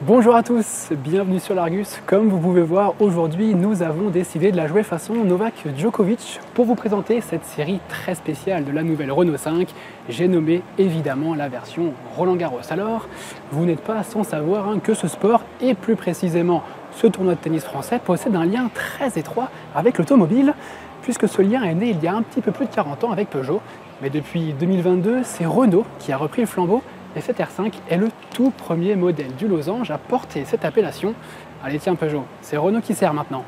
Bonjour à tous, bienvenue sur l'Argus. Comme vous pouvez voir, aujourd'hui nous avons décidé de la jouer façon Novak Djokovic pour vous présenter cette série très spéciale de la nouvelle Renault 5. J'ai nommé évidemment la version Roland Garros. Alors, vous n'êtes pas sans savoir que ce sport, et plus précisément ce tournoi de tennis français, possède un lien très étroit avec l'automobile, puisque ce lien est né il y a un petit peu plus de 40 ans avec Peugeot. Mais depuis 2022, c'est Renault qui a repris le flambeau. Et cette R5 est le tout premier modèle du losange à porter cette appellation. Allez tiens Peugeot, c'est Renault qui sert maintenant.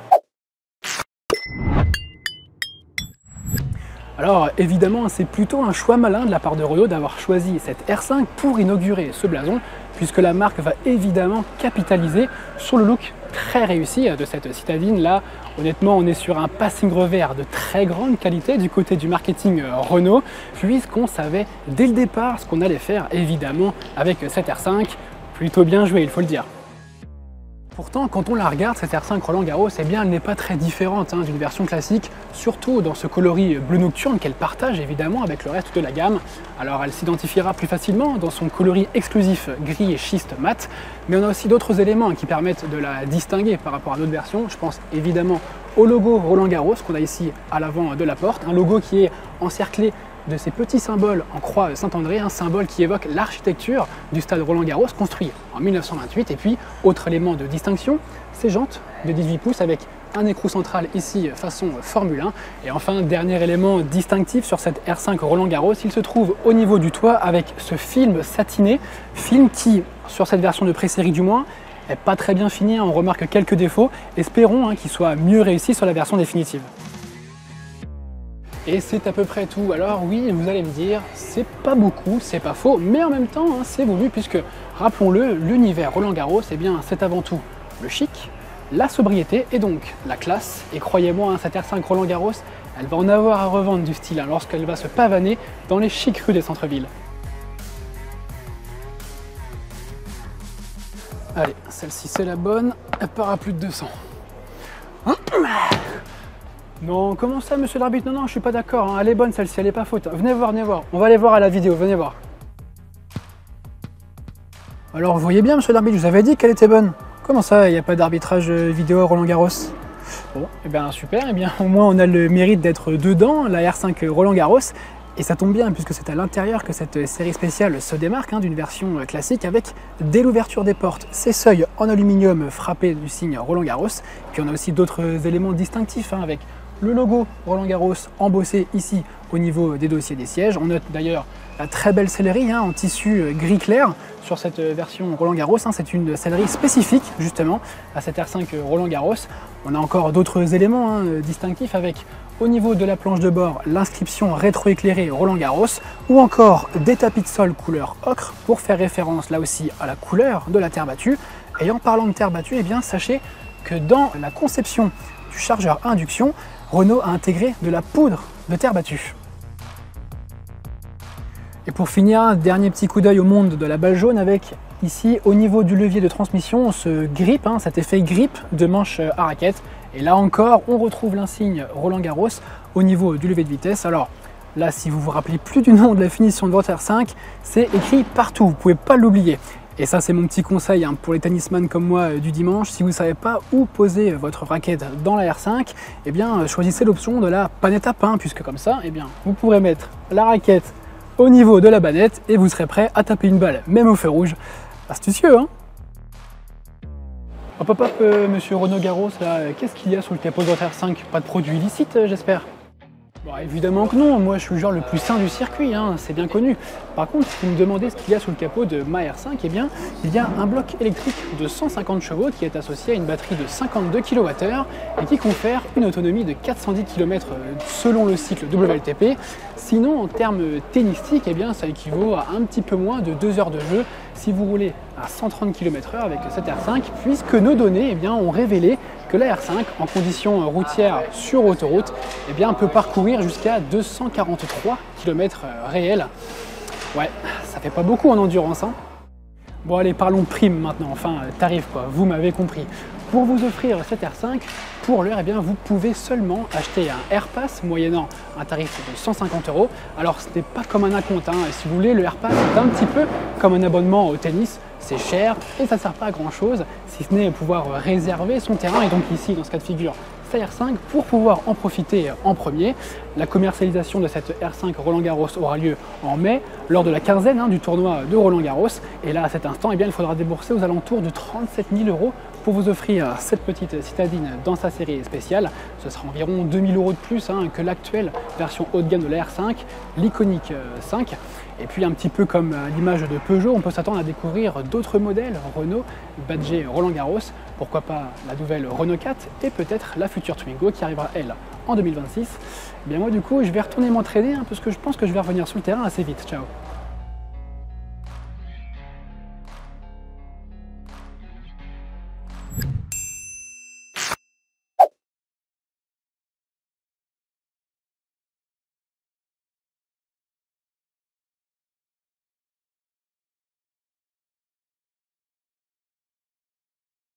Alors évidemment, c'est plutôt un choix malin de la part de Renault d'avoir choisi cette R5 pour inaugurer ce blason, puisque la marque va évidemment capitaliser sur le look très réussi de cette citadine. Là, honnêtement, on est sur un passing revers de très grande qualité du côté du marketing Renault, puisqu'on savait dès le départ ce qu'on allait faire évidemment avec cette R5. Plutôt bien joué, il faut le dire. Pourtant, quand on la regarde, cette R5 Roland Garros, eh bien, elle n'est pas très différente d'une version classique, surtout dans ce coloris bleu nocturne qu'elle partage évidemment avec le reste de la gamme. Alors elle s'identifiera plus facilement dans son coloris exclusif gris et schiste mat, mais on a aussi d'autres éléments qui permettent de la distinguer par rapport à d'autres versions. Je pense évidemment au logo Roland Garros qu'on a ici à l'avant de la porte, un logo qui est encerclé de ces petits symboles en croix Saint-André, un symbole qui évoque l'architecture du stade Roland Garros construit en 1928. Et puis, autre élément de distinction, ces jantes de 18 pouces avec un écrou central ici façon Formule 1. Et enfin, dernier élément distinctif sur cette R5 Roland Garros, il se trouve au niveau du toit avec ce film satiné, film qui, sur cette version de pré-série du moins, n'est pas très bien fini, on remarque quelques défauts. Espérons qu'il soit mieux réussi sur la version définitive. Et c'est à peu près tout. Alors oui, vous allez me dire, c'est pas beaucoup, c'est pas faux, mais en même temps, c'est voulu puisque, rappelons-le, l'univers Roland Garros, eh bien, c'est avant tout le chic, la sobriété et donc la classe. Et croyez-moi, cette R5 Roland Garros, elle va en avoir à revendre du style lorsqu'elle va se pavaner dans les chics rues des centres-villes. Allez, celle-ci c'est la bonne, elle part à plus de 200. Non, comment ça, monsieur l'arbitre? Non, je suis pas d'accord, elle est bonne celle-ci, elle est pas faute. Venez voir, on va aller voir à la vidéo, venez voir. Alors, vous voyez bien, monsieur l'arbitre, je vous avais dit qu'elle était bonne. Comment ça, il n'y a pas d'arbitrage vidéo à Roland Garros? Bon, et bien super, et bien au moins on a le mérite d'être dedans, la R5 Roland Garros. Et ça tombe bien, puisque c'est à l'intérieur que cette série spéciale se démarque d'une version classique avec, dès l'ouverture des portes, ces seuils en aluminium frappés du signe Roland Garros. Puis on a aussi d'autres éléments distinctifs avec le logo Roland Garros embossé ici au niveau des dossiers des sièges. On note d'ailleurs la très belle sellerie en tissu gris clair sur cette version Roland Garros. C'est une sellerie spécifique justement à cette R5 Roland Garros. On a encore d'autres éléments distinctifs avec au niveau de la planche de bord l'inscription rétroéclairée Roland Garros ou encore des tapis de sol couleur ocre pour faire référence là aussi à la couleur de la terre battue. Et en parlant de terre battue, eh bien sachez que dans la conception du chargeur induction, Renault a intégré de la poudre de terre battue. Et pour finir, un dernier petit coup d'œil au monde de la balle jaune avec ici au niveau du levier de transmission ce grip, cet effet grip de manche à raquette. Et là encore, on retrouve l'insigne Roland Garros au niveau du levier de vitesse. Alors là, si vous vous rappelez plus du nom de la finition de votre R5, c'est écrit partout, vous ne pouvez pas l'oublier. Et ça, c'est mon petit conseil pour les tennisman comme moi du dimanche. Si vous ne savez pas où poser votre raquette dans la R5, eh bien, choisissez l'option de la panette à pain, puisque comme ça, eh bien, vous pourrez mettre la raquette au niveau de la banette et vous serez prêt à taper une balle, même au feu rouge. Astucieux, hein? Hop, hop, hop, monsieur Renault Garros, là, qu'est-ce qu'il y a sous le capot de votre R5? Pas de produit illicite, j'espère? Bon, évidemment que non, moi je suis le genre le plus sain du circuit, c'est bien connu. Par contre, si vous me demandez ce qu'il y a sous le capot de ma R5, eh bien, il y a un bloc électrique de 150 chevaux qui est associé à une batterie de 52 kWh et qui confère une autonomie de 410 km selon le cycle WLTP. Sinon, en termes tennistiques, eh bien, ça équivaut à un petit peu moins de 2 heures de jeu si vous roulez à 130 km/h avec cette R5, puisque nos données ont révélé que la R5, en conditions routières sur autoroute, peut parcourir jusqu'à 243 km réels. Ouais, ça fait pas beaucoup en endurance. Bon allez, parlons prime maintenant, enfin tarif quoi, vous m'avez compris. Pour vous offrir cette R5, pour l'heure, eh bien, vous pouvez seulement acheter un AirPass moyennant un tarif de 150 €. Alors ce n'est pas comme un acompte, hein. Si vous voulez, le AirPass est un petit peu comme un abonnement au tennis, c'est cher et ça ne sert pas à grand chose, si ce n'est pouvoir réserver son terrain, et donc ici dans ce cas de figure, sa R5 pour pouvoir en profiter en premier. La commercialisation de cette R5 Roland Garros aura lieu en mai, lors de la quinzaine du tournoi de Roland Garros. Et là, à cet instant, eh bien, il faudra débourser aux alentours de 37 000 € pour vous offrir cette petite citadine dans sa série spéciale. Ce sera environ 2 000 € de plus que l'actuelle version haut de gamme de la R5, l'Iconic 5. Et puis un petit peu comme à l'image de Peugeot, on peut s'attendre à découvrir d'autres modèles Renault badgés Roland Garros, pourquoi pas la nouvelle Renault 4 et peut-être la future Twingo qui arrivera elle en 2026. Bien moi du coup je vais retourner m'entraîner parce que je pense que je vais revenir sur le terrain assez vite. Ciao.